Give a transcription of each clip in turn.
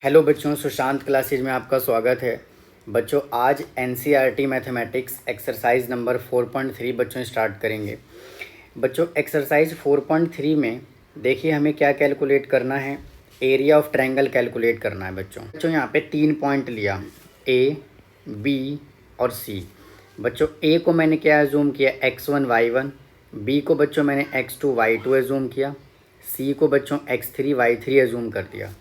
Hello बच्चों, Sushant classes में आपका स्वागत है। बच्चों आज एनसीईआरटी मैथमेटिक्स एक्सरसाइज नंबर 4.3 बच्चों स्टार्ट करेंगे। बच्चों एक्सरसाइज 4.3 में देखिए हमें क्या कैलकुलेट करना है, एरिया ऑफ ट्रायंगल कैलकुलेट करना है। बच्चों यहाँ पे 3 पॉइंट लिया, ए, बी और सी। बच्चों ए को मैंने क्या एजूम किया, x1 y1। बी को बच्चों मैंने x2 y2 एजूम किया। सी को बच्चों x3 y3 एजूम कर दिया।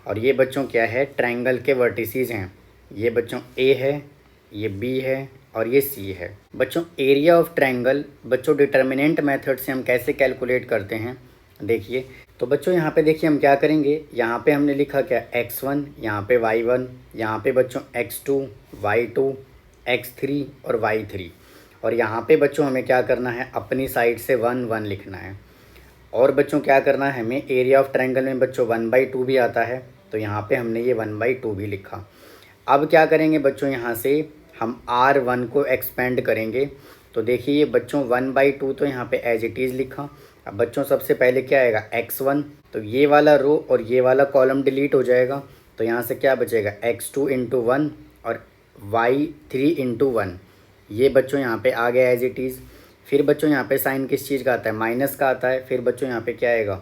और ये बच्चों क्या है, ट्रायंगल के वर्टिसेस हैं। ये बच्चों ए है, ये बी है और ये सी है। बच्चों एरिया ऑफ ट्रायंगल बच्चों डिटर्मिनेंट मेथड से हम कैसे कैलकुलेट करते हैं देखिए। तो बच्चों यहाँ पे देखिए हम क्या करेंगे, यहाँ पे हमने लिखा क्या, x1, यहाँ पे y1, यहाँ पे बच्चों x2 y2 x3 और y3। और यहाँ पे बच्चों हमें क्या करना है, अपनी साइड से 1 1 लिखना है। और बच्चों क्या करना है हमें, एरिया ऑफ ट्रायंगल में बच्चों 1/2 भी आता है, तो यहाँ पे हमने ये 1/2 भी लिखा। अब क्या करेंगे बच्चों, यहाँ से हम R1 को एक्सपेंड करेंगे। तो देखिए ये बच्चों 1/2 तो यहाँ पे एज इट इज़ लिखा। अब बच्चों सबसे पहले क्या आएगा, x1, तो ये वाला रो और ये वाला कॉलम डिलीट हो जाएगा। तो यहाँ से क्या बचेगा, x2 इंटू 1 और y3 इंटू 1। ये बच्चों यहाँ पे आ गया एज इट इज़। फिर बच्चों यहाँ पे साइन किस चीज़ का आता है, माइनस का आता है। फिर बच्चों यहाँ पे क्या आएगा,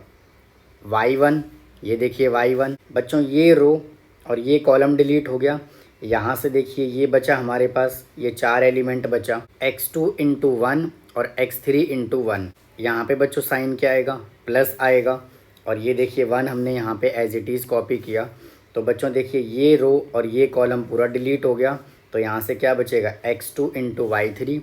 y1, ये देखिए y1। बच्चों ये रो और ये कॉलम डिलीट हो गया। यहाँ से देखिए ये बचा हमारे पास, ये 4 एलिमेंट बचा, x2 इंटू 1 और x3 इंटू 1। यहाँ पे बच्चों साइन क्या आएगा, प्लस आएगा। और ये देखिए 1 हमने यहाँ पे एज इट इज़ कॉपी किया। तो बच्चों देखिए ये रो और ये कॉलम पूरा डिलीट हो गया। तो यहाँ से क्या बचेगा, x2 into y3,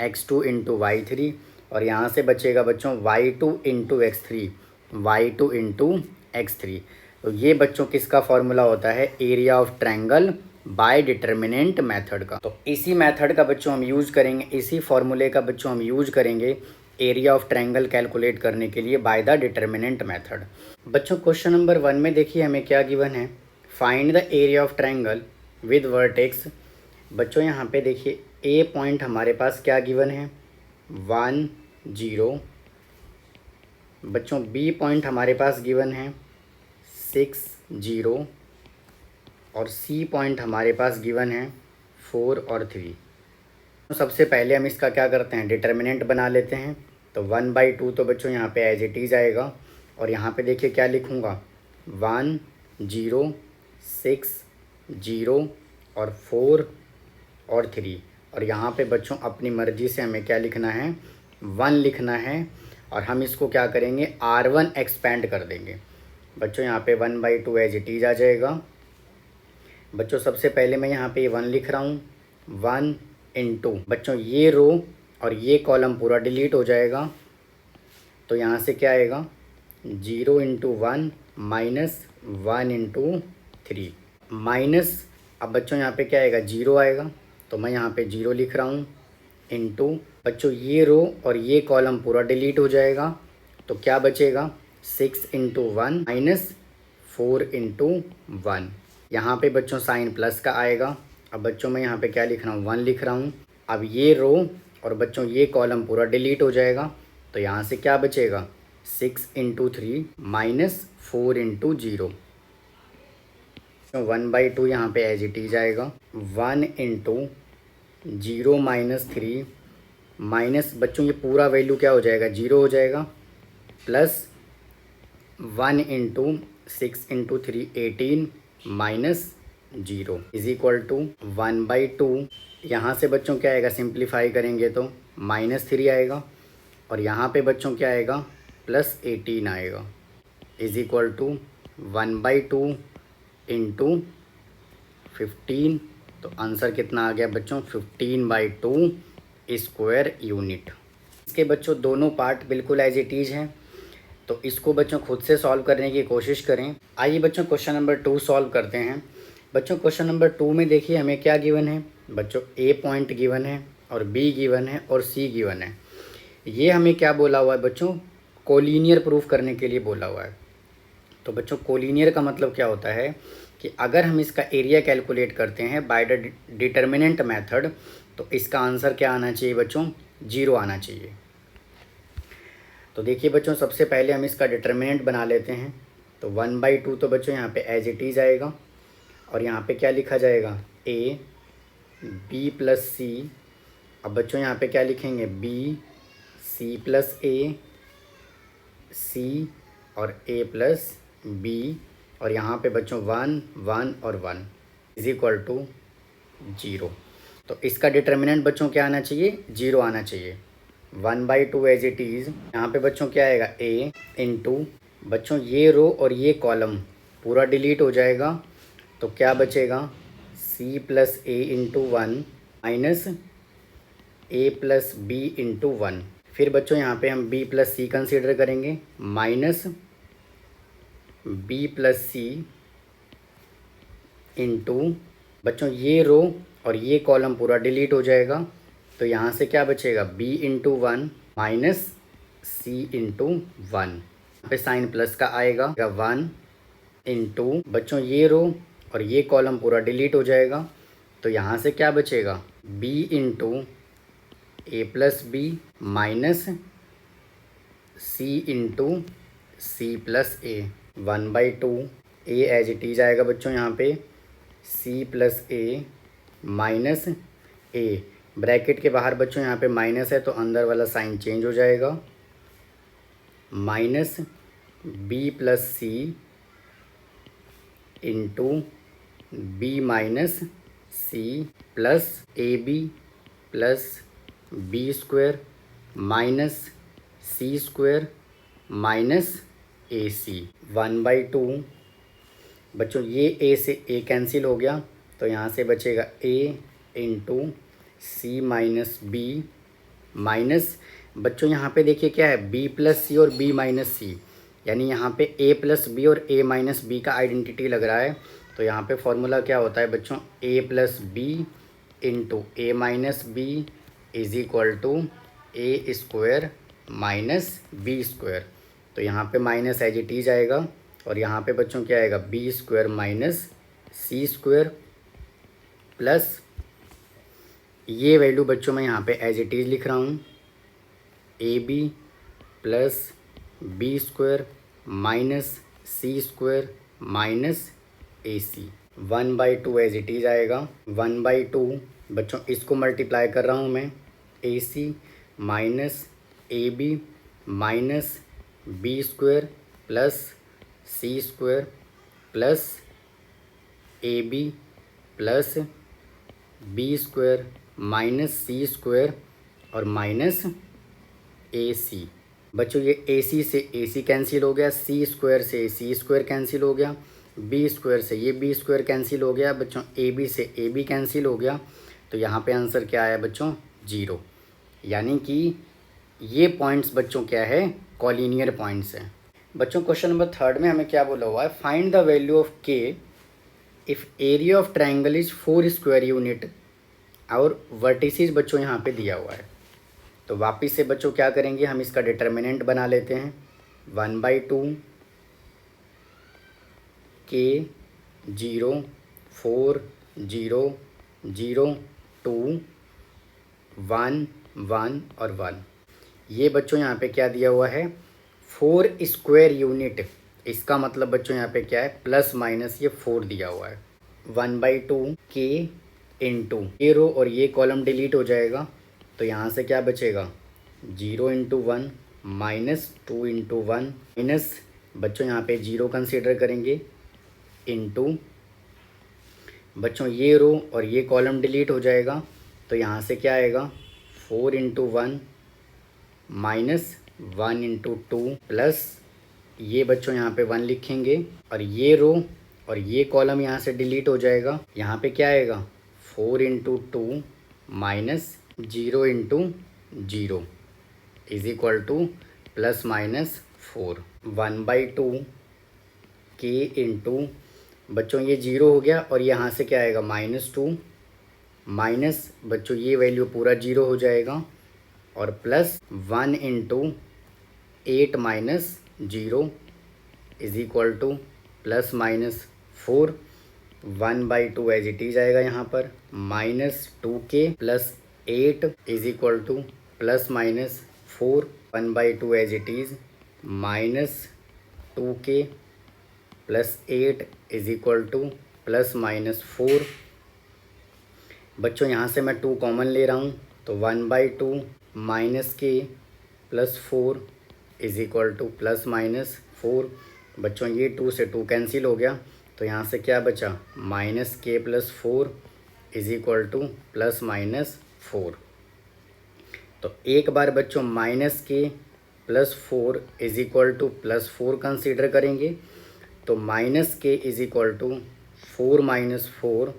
x2 into y3। और यहाँ से बचेगा बच्चों y2 into x3, y2 into x3। तो ये बच्चों किसका फॉर्मूला होता है, area of triangle bye determinant method का। तो इसी मेथड का बच्चों हम यूज़ करेंगे, इसी फॉर्मूले का बच्चों हम यूज़ करेंगे एरिया ऑफ ट्रायंगल कैलकुलेट करने के लिए बाय द डिटर्मिनेंट मेथड। बच्चों क्वेश्चन नंबर 1 में देखिए हमें क्या गिवन है, find the area of triangle with vertex. बच्चों यहाँ पे देखिए ए पॉइंट हमारे पास क्या गिवन है, 1 0। बच्चों बी पॉइंट हमारे पास गिवन है 6 0 और सी पॉइंट हमारे पास गिवन है 4 और 3। तो सबसे पहले हम इसका क्या करते हैं, डिटर्मिनेंट बना लेते हैं। तो 1/2 तो बच्चों यहाँ पे एज इट इज़ आएगा। और यहाँ पे देखिए क्या लिखूँगा, 1 0 6 0 और 4 और 3। और यहाँ पे बच्चों अपनी मर्ज़ी से हमें क्या लिखना है, 1 लिखना है। और हम इसको क्या करेंगे, R1 एक्सपेंड कर देंगे। बच्चों यहाँ पे 1/2 एज इट इज़ आ जाएगा। बच्चों सबसे पहले मैं यहाँ पे 1 लिख रहा हूँ, 1 इंटू बच्चों ये रो और ये कॉलम पूरा डिलीट हो जाएगा। तो यहाँ से क्या आएगा, 0 इंटू 1 माइनस 1 इंटू 3 माइनस। अब बच्चों यहाँ पे क्या आएगा, 0 आएगा। तो मैं यहाँ पे 0 लिख रहा हूँ इंटू बच्चों ये रो और ये कॉलम पूरा डिलीट हो जाएगा। तो क्या बचेगा, 6 इंटू 1 माइनस 4 इंटू 1। यहाँ पे बच्चों साइन प्लस का आएगा। अब बच्चों मैं यहाँ पे क्या लिख रहा हूँ, 1 लिख रहा हूँ। अब ये रो और बच्चों ये कॉलम पूरा डिलीट हो जाएगा। तो यहाँ से क्या बचेगा, 6 इंटू 3 माइनस 4 इंटू 0। 1/2 यहाँ पे एज इट इज आएगा, 1 इंटू 0 माइनस 3 माइनस बच्चों ये पूरा वैल्यू क्या हो जाएगा, 0 हो जाएगा, plus 1 into 6 into 3 18 minus 0 is equal to 1/2। यहाँ से बच्चों क्या आएगा, सिंप्लीफाई करेंगे तो -3 आएगा। और यहाँ पे बच्चों क्या आएगा, +18 आएगा इज इक्वल टू 1/2 इंटू 15। तो आंसर कितना आ गया बच्चों, 15/2 स्क्वायर यूनिट। इसके बच्चों दोनों पार्ट बिल्कुल एज इट इज़ हैं। तो इसको बच्चों खुद से सॉल्व करने की कोशिश करें। आइए बच्चों क्वेश्चन नंबर 2 सॉल्व करते हैं। बच्चों क्वेश्चन नंबर 2 में देखिए हमें क्या गिवन है, बच्चों ए पॉइंट गिवन है और बी गिवन है और सी गिवन है। ये हमें क्या बोला हुआ है बच्चों, कोलिनियर प्रूफ करने के लिए बोला हुआ है। तो बच्चों कोलिनियर का मतलब क्या होता है कि अगर हम इसका एरिया कैलकुलेट करते हैं बाय द डिटर्मिनेंट मेथड, तो इसका आंसर क्या आना चाहिए बच्चों, 0 आना चाहिए। तो देखिए बच्चों सबसे पहले हम इसका डिटर्मिनेंट बना लेते हैं। तो 1/2 तो बच्चों यहाँ पे एज इट इज़ आएगा। और यहाँ पे क्या लिखा जाएगा, ए बी प्लस सी। अब बच्चों यहाँ पे क्या लिखेंगे, बी सी प्लस ए, सी और ए प्लस बी, और यहाँ पे बच्चों 1 1 और 1 इज इक्वल टू 0। तो इसका डिटर्मिनेंट बच्चों क्या आना चाहिए, 0 आना चाहिए। 1/2 एज इट इज़। यहाँ पे बच्चों क्या आएगा, ए इंटू बच्चों ये रो और ये कॉलम पूरा डिलीट हो जाएगा, तो क्या बचेगा, सी प्लस ए इंटू 1 माइनस ए प्लस बी इंटू 1। फिर बच्चों यहाँ पे हम बी प्लस सी कंसिडर करेंगे, minus b plus c into बच्चों ये रो और ये कॉलम पूरा डिलीट हो जाएगा, तो यहाँ से क्या बचेगा, B into 1 minus C into 1। यहाँ पे साइन प्लस का आएगा, 1 इंटू बच्चों ये रो और ये कॉलम पूरा डिलीट हो जाएगा, तो यहाँ से क्या बचेगा, B into A plus B minus C into C plus A. 1/2 A as it is आएगा बच्चों यहाँ पे, C plus A minus A, bracket के बाहर बच्चों यहाँ पे माइनस है तो अंदर वाला साइन चेंज हो जाएगा, minus b plus c into b minus c plus a b plus b square minus c square minus a c. 1/2 बच्चों ये ए से ए कैंसिल हो गया, तो यहाँ से बचेगा ए इंटू सी माइनस बी माइनस बच्चों यहाँ पे देखिए क्या है, बी प्लस सी और बी माइनस सी, यानी यहाँ पे ए प्लस बी और ए माइनस बी का आइडेंटिटी लग रहा है। तो यहाँ पे फॉर्मूला क्या होता है बच्चों, a plus b into a minus b is equal to a square minus b square. तो यहाँ पे माइनस एज इट इज आएगा, और यहाँ पे बच्चों क्या आएगा, B square minus c square plus ये वैल्यू बच्चों मैं यहाँ पे एज इट इज़ लिख रहा हूँ, a b plus b square minus c square minus a c. 1/2 as it is आएगा। 1/2 बच्चों इसको मल्टीप्लाई कर रहा हूँ मैं, a c minus a b minus b square plus c square plus a b plus b square minus c square और minus a c. बच्चों ये ए सी से ए सी कैंसिल हो गया, सी स्क्वायर से सी स्क्वायर कैंसिल हो गया, बी स्क्वायर से ये बी स्क्वायर कैंसिल हो गया बच्चों, ए बी से ए बी कैंसिल हो गया। तो यहाँ पे आंसर क्या आया बच्चों, 0। यानी कि ये पॉइंट्स बच्चों क्या है, कॉलिनियर पॉइंट्स हैं। बच्चों क्वेश्चन नंबर 3 में हमें क्या बोला हुआ है, फाइंड द वैल्यू ऑफ के if area of triangle is 4 square unit, और वर्टिसेस बच्चों यहाँ पे दिया हुआ है। तो वापस से बच्चों क्या करेंगे, हम इसका डिटर्मिनेंट बना लेते हैं, 1/2 के 0 4 0 0 2 1 1 और 1। ये बच्चों यहाँ पे क्या दिया हुआ है, 4 स्क्वायर यूनिट। इसका मतलब बच्चों यहाँ पे क्या है, प्लस माइनस ये 4 दिया हुआ है। 1/2 के इंटू ये रो और ये कॉलम डिलीट हो जाएगा, तो यहाँ से क्या बचेगा, 0 इंटू 1 माइनस 2 इंटू 1 माइनस बच्चों यहाँ पे 0 कंसीडर करेंगे इंटू बच्चों ये रो और ये कॉलम डिलीट हो जाएगा, तो यहाँ से क्या आएगा, 4 इंटू 1 माइनस 1 इंटू 2 प्लस ये बच्चों यहाँ पे 1 लिखेंगे, और ये रो और ये कॉलम यहाँ से डिलीट हो जाएगा, यहाँ पे क्या आएगा, 4 into 2 minus 0 into 0 is equal to plus minus 4। 1/2 के इंटू बच्चों ये 0 हो गया, और यहाँ से क्या आएगा, -2 माइनस बच्चों ये वैल्यू पूरा 0 हो जाएगा, और plus 1 into 8 minus 0 is equal to plus minus 4। 1/2 as it is आएगा यहाँ पर, -2k plus 8 is equal to plus minus 4। 1/2 as it is, -2k plus 8 is equal to plus minus 4। बच्चों यहाँ से मैं 2 कॉमन ले रहा हूँ, तो 1/2 minus K plus 4 is equal to plus minus 4। बच्चों ये 2 से 2 कैंसिल हो गया, तो यहाँ से क्या बचा, minus K plus 4 is equal to plus minus 4। तो एक बार बच्चों minus K plus 4 is equal to plus 4 consider करेंगे, तो minus K is equal to 4 minus 4,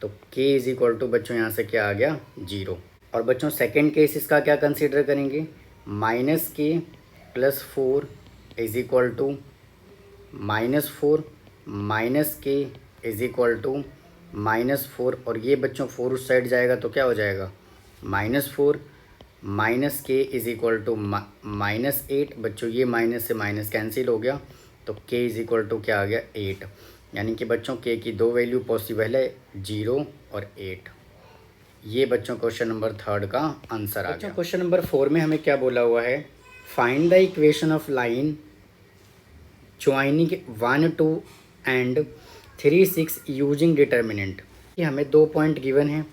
तो के इज इक्वल टू बच्चों यहाँ से क्या आ गया, 0। और बच्चों सेकेंड केस इसका क्या कंसीडर करेंगे, minus K plus 4 is equal to minus 4, minus K is equal to minus 4, और ये बच्चों 4 उस साइड जाएगा तो क्या हो जाएगा, -4, minus K is equal to -8। बच्चों ये माइनस से माइनस कैंसिल हो गया, तो के इज इक्वल टू क्या आ गया, 8। यानी कि बच्चों के की 2 वैल्यू पॉसिबल है, 0 और 8। ये बच्चों क्वेश्चन नंबर 3 का आंसर आ गया। क्वेश्चन नंबर 4 में हमें क्या बोला हुआ है, find the equation of line joining 1, 2 and 3, 6 using determinant. ये हमें 2 पॉइंट गिवन है।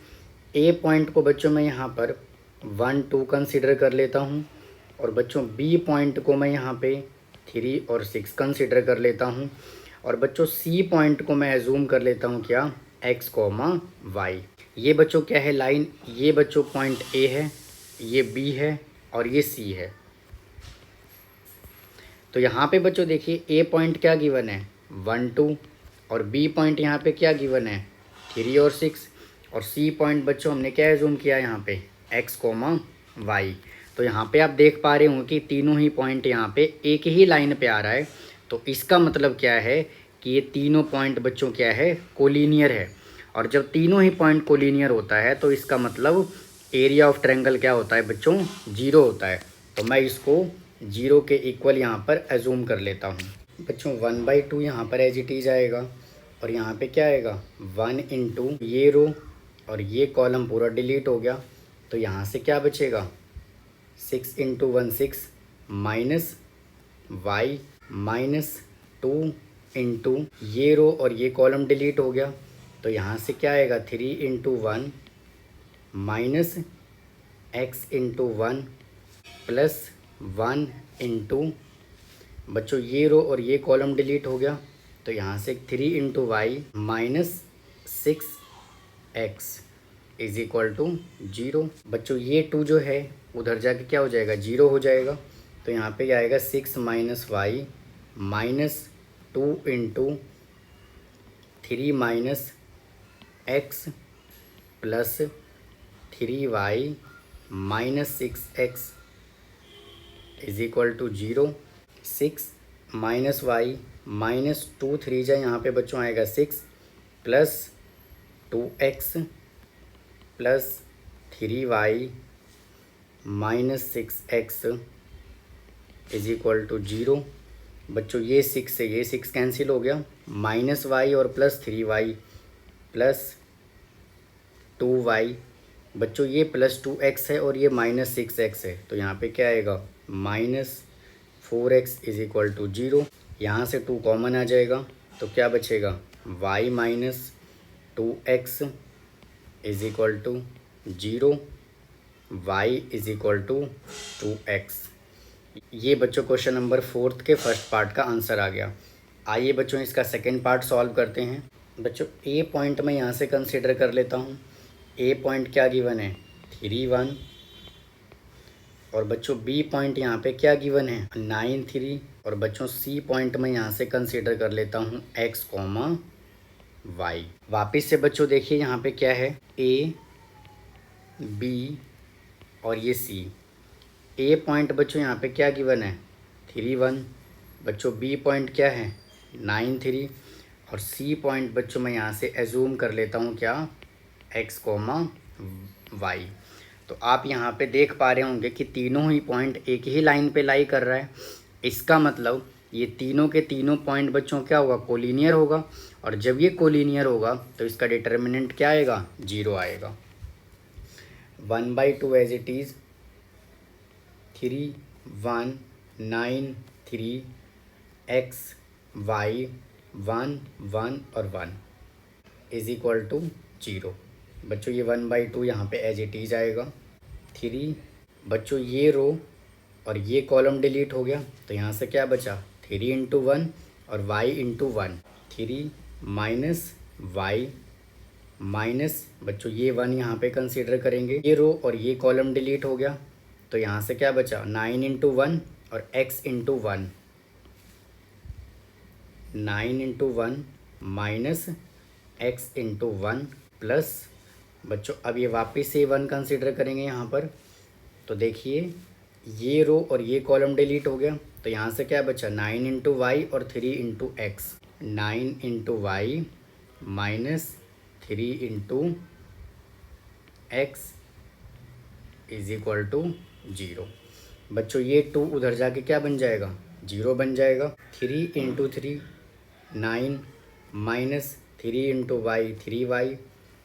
ए पॉइंट को बच्चों मैं यहाँ पर 1, 2 कंसिडर कर लेता हूँ, और बच्चों बी पॉइंट को मैं यहाँ पे 3 और 6 कंसिडर कर लेता हूँ, और बच्चों सी पॉइंट को मैं एजूम कर लेता हूँ क्या, x, y। ये बच्चों क्या है लाइन, ये बच्चों पॉइंट ए है, ये बी है और ये सी है। तो यहाँ पे बच्चों देखिए ए पॉइंट क्या गिवन है, 1, 2, और बी पॉइंट यहाँ पे क्या गिवन है, 3 और 6, और सी पॉइंट बच्चों हमने क्या एजूम किया यहाँ पे, x, y। तो यहाँ पे आप देख पा रहे हो कि तीनों ही पॉइंट यहाँ पे एक ही लाइन पे आ रहा है। तो इसका मतलब क्या है कि ये तीनों पॉइंट बच्चों क्या है, कोलिनियर है। और जब तीनों ही पॉइंट कोलिनियर होता है तो इसका मतलब एरिया ऑफ ट्रायंगल क्या होता है बच्चों, 0 होता है। तो मैं इसको 0 के इक्वल यहाँ पर एजूम कर लेता हूँ। बच्चों 1/2 यहाँ पर एज इट इज आएगा, और यहाँ पे क्या आएगा, 1 इंटू ये रो और ये कॉलम पूरा डिलीट हो गया। तो यहाँ से क्या बचेगा, 6 into 1 6 minus y minus 2 into ये रो और ये कॉलम डिलीट हो गया। तो यहाँ से क्या आएगा, 3 into 1 minus x into 1 plus 1 into बच्चों ये रो और ये कॉलम डिलीट हो गया। तो यहाँ से 3 into Y minus 6x is equal to 0। बच्चों ये 2 जो है उधर जाके क्या हो जाएगा, 0 हो जाएगा। तो यहाँ पे आएगा 6 minus Y minus 2 into 3 minus x plus 3y minus 6x is equal to 0। 6 minus Y minus 2 3 जा यहाँ पे बच्चों आएगा 6 plus 2x plus 3y minus 6x is equal to 0। बच्चों ये 6 से ये 6 कैंसिल हो गया, माइनस वाई और प्लस 3y प्लस 2y। बच्चों ये प्लस 2x है और ये माइनस 6x है। तो यहाँ पे क्या आएगा, minus 4x is equal to 0। यहाँ से 2 कॉमन आ जाएगा, तो क्या बचेगा, y minus 2x is equal to 0, y is equal to 2x। ये बच्चों क्वेश्चन नंबर 4 के फर्स्ट पार्ट का आंसर आ गया। आइए बच्चों इसका सेकंड पार्ट सॉल्व करते हैं। बच्चों ए पॉइंट मैं यहाँ से कंसीडर कर लेता हूँ। ए पॉइंट क्या गिवन है, 3 1, और बच्चों बी पॉइंट यहाँ पे क्या गिवन है, 9 3, और बच्चों सी पॉइंट मैं यहाँ से कंसीडर कर लेता हूँ x, y। वापिस से बच्चों देखिए यहाँ पे क्या है, ए बी और ये सी। ए पॉइंट बच्चों यहाँ पे क्या गिवन है, 3 1। बच्चों बी पॉइंट क्या है, 9 3, और सी पॉइंट बच्चों मैं यहाँ से एजूम कर लेता हूँ क्या, x, y। तो आप यहाँ पे देख पा रहे होंगे कि तीनों ही पॉइंट एक ही लाइन पे लाई कर रहा है। इसका मतलब ये तीनों के तीनों पॉइंट बच्चों क्या होगा, कोलिनियर होगा, और जब ये कोलिनियर होगा तो इसका डिटर्मिनेंट क्या आएगा, 0 आएगा। 1/2 as it is, 3 1 9 3 x y 1 1 और 1। Is equal to 0। बच्चों ये 1/2 यहाँ पे एज इट इज आएगा। 3 बच्चों ये रो और ये कॉलम डिलीट हो गया, तो यहाँ से क्या बचा 3 इंटू 1 और y into 1। 3 minus Y minus बच्चों ये 1 यहाँ पे कंसीडर करेंगे। ये रो और ये कॉलम डिलीट हो गया, तो यहाँ से क्या बचा 9 इंटू 1 और x into 1। 9 into 1 minus x into 1 plus बच्चों अब ये वापस से 1 कंसीडर करेंगे यहाँ पर, तो देखिए ये रो और ये कॉलम डिलीट हो गया, तो यहाँ से क्या बचा 9 इंटू वाई और 3 into X. 9 into Y minus 3 into X is equal to 0। बच्चों ये 2 उधर जाके क्या बन जाएगा 0 बन जाएगा। 3 into 3 9 minus 3 into Y 3y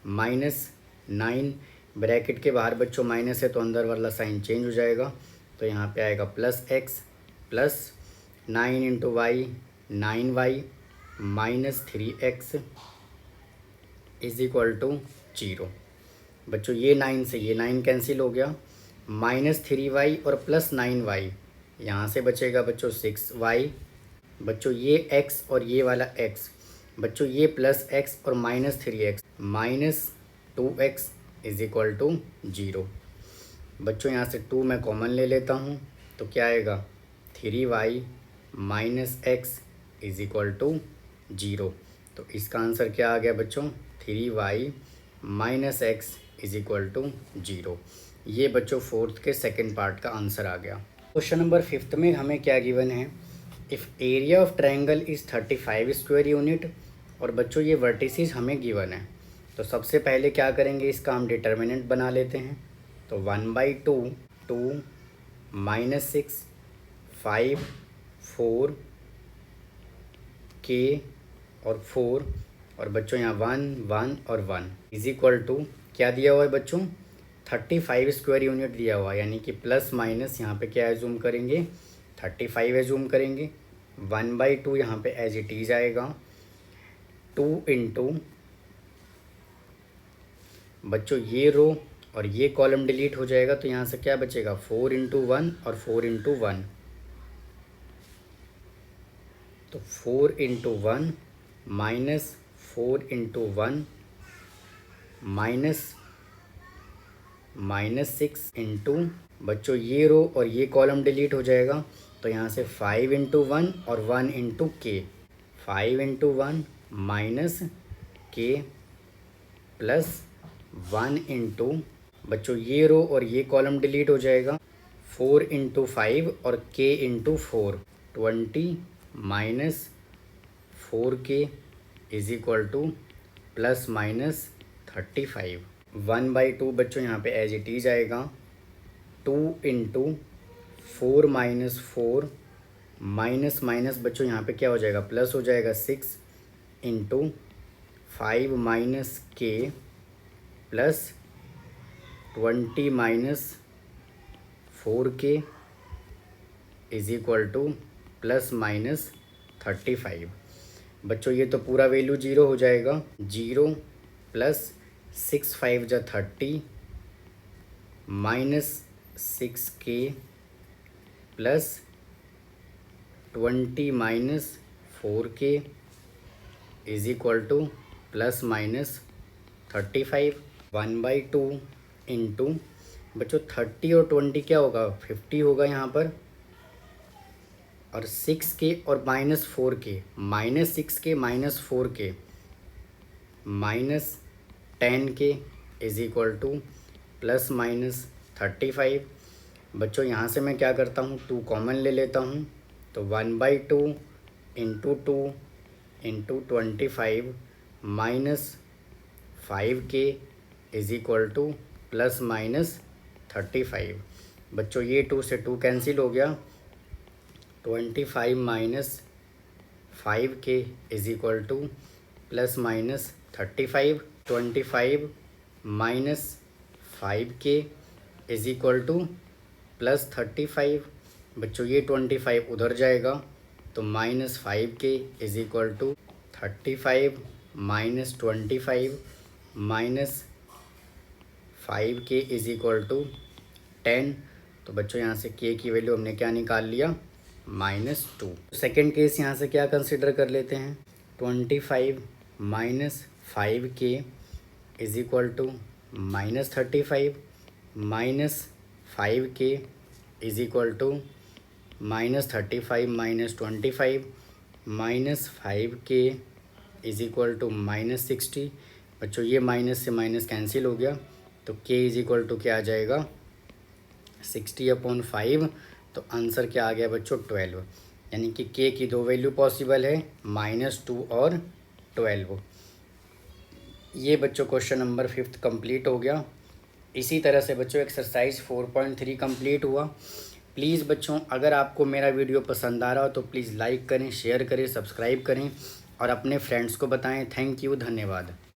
minus 9 bracket के बाहर बच्चों माइनस है तो अंदर वाला साइन चेंज हो जाएगा, तो यहाँ पे आएगा plus x plus 9 into Y 9y minus 3x is equal to 0। बच्चों ये 9 से ये 9 कैंसिल हो गया, माइनस 3y और प्लस 9y, यहाँ से बचेगा बच्चों 6y। बच्चों ये x और ये वाला x, बच्चों ये प्लस x और minus 3x minus 2x is equal to 0। बच्चों यहाँ से 2 मैं कॉमन ले लेता हूँ, तो क्या आएगा 3y minus x is equal to 0। तो इसका आंसर क्या आ गया बच्चों 3y minus x is equal to 0। ये बच्चों 4th के सेकंड पार्ट का आंसर आ गया। क्वेश्चन नंबर 5th में हमें क्या गिवन है, if area of triangle is 35 square unit, और बच्चों ये वर्टिसेस हमें गिवन है, तो सबसे पहले क्या करेंगे इसका हम डिटर्मिनेंट बना लेते हैं। तो 1/2 2 माइनस 6 5 4 k और 4 और बच्चों यहाँ 1 1 और 1 इज इक्वल टू क्या दिया हुआ है बच्चों 35 स्क्वायर यूनिट दिया हुआ है, यानी कि प्लस माइनस यहाँ पे क्या एज्यूम करेंगे 35 एज्यूम करेंगे। 1/2 यहाँ पे एज इट इज आएगा। 2 इंटू बच्चों ये रो और ये कॉलम डिलीट हो जाएगा, तो यहाँ से क्या बचेगा 4 इंटू 1 और 4 इंटू 1, तो 4 into 1 minus 4 into 1 minus 6 into बच्चों ये रो और ये कॉलम डिलीट हो जाएगा, तो यहाँ से 5 इंटू 1 और 1 इंटू के। 5 into 1 minus K plus 1 into बच्चों ये रो और ये कॉलम डिलीट हो जाएगा, 4 इंटू 5 और k into 4 20 minus 4k is equal to plus minus 35। 1/2 बच्चों यहाँ पे एज इट इज आएगा। 2 इंटू 4 माइनस 4 माइनस माइनस बच्चों यहाँ पे क्या हो जाएगा प्लस हो जाएगा 6 into 5 minus k plus 20 minus 4k is equal to plus minus 35। बच्चों ये तो पूरा वैल्यू 0 हो जाएगा। 0 प्लस 6 5 जा 30 minus 6k plus 20 minus 4k is equal to plus minus 35। 1/2 into बच्चों 30 और 20 क्या होगा 50 होगा यहाँ पर, और 6k और minus 4k minus 6k minus 4k minus 10k is equal to plus minus 35। बच्चों यहाँ से मैं क्या करता हूँ 2 कॉमन ले लेता हूँ, तो 1/2 into 2 into 25 minus 5k is equal to plus minus 35। बच्चों ये 2 से 2 कैंसिल हो गया, 25 minus 5k is equal to plus minus 35। 25 minus 5k is equal to plus 35। बच्चों ये 25 उधर जाएगा, तो minus 5k is equal to 35 -25 -5k is equal to 10। तो बच्चों यहाँ से k की वैल्यू हमने क्या निकाल लिया, -2। सेकेंड केस यहाँ से क्या कंसिडर कर लेते हैं, 25 -5k is equal to -35 -5k is equal to -35 -25 -5k is equal to -60। बच्चों ये माइनस से माइनस कैंसिल हो गया, तो k इज इक्वल टू क्या आ जाएगा, 60/5। तो आंसर क्या आ गया बच्चों, 12। यानी कि k की दो वैल्यू पॉसिबल है, -2 और 12। ये बच्चों क्वेश्चन नंबर 5 कंप्लीट हो गया। इसी तरह से बच्चों एक्सरसाइज 4.3 कंप्लीट हुआ। प्लीज़ बच्चों अगर आपको मेरा वीडियो पसंद आ रहा हो तो प्लीज़ लाइक करें, शेयर करें, सब्सक्राइब करें और अपने फ्रेंड्स को बताएं। थैंक यू, धन्यवाद।